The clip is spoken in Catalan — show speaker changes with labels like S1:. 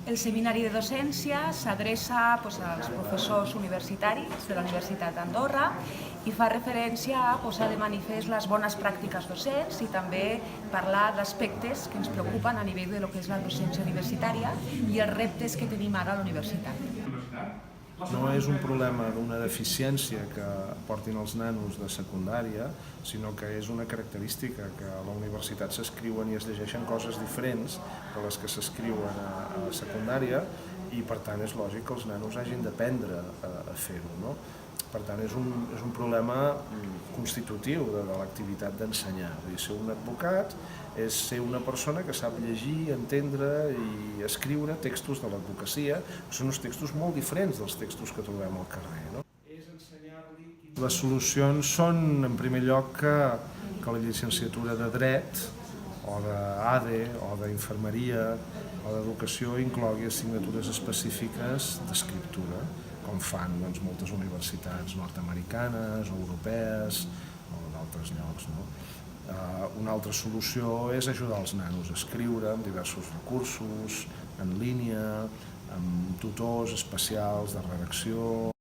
S1: El seminari de docència s'adreça als professors universitaris de la Universitat d'Andorra i fa referència a posar de manifest les bones pràctiques docents i també parlar d'aspectes que ens preocupen a nivell de lo que és la docència universitària i els reptes que tenim ara a la universitat.
S2: No és un problema d'una deficiència que portin els nanos de secundària, sinó que és una característica que a la universitat s'escriuen i es llegeixen coses diferents de les que s'escriuen a secundària i per tant és lògic que els nanos hagin d'aprendre a fer-ho, no? Per tant és un problema constitutiu de l'activitat d'ensenyar. Ser un advocat és ser una persona que sap llegir, entendre i escriure textos de l'advocacia, que són uns textos molt diferents dels textos que trobem al carrer. No? Les solucions són, en primer lloc, que la llicenciatura de Dret, o d'ADE, o d'Infermeria, o d'Educació inclogui assignatures específiques d'escriptura, com fan moltes universitats nord-americanes o europees o d'altres llocs. No? Una altra solució és ajudar els nanos a escriure amb diversos recursos, en línia, amb tutors especials de redacció,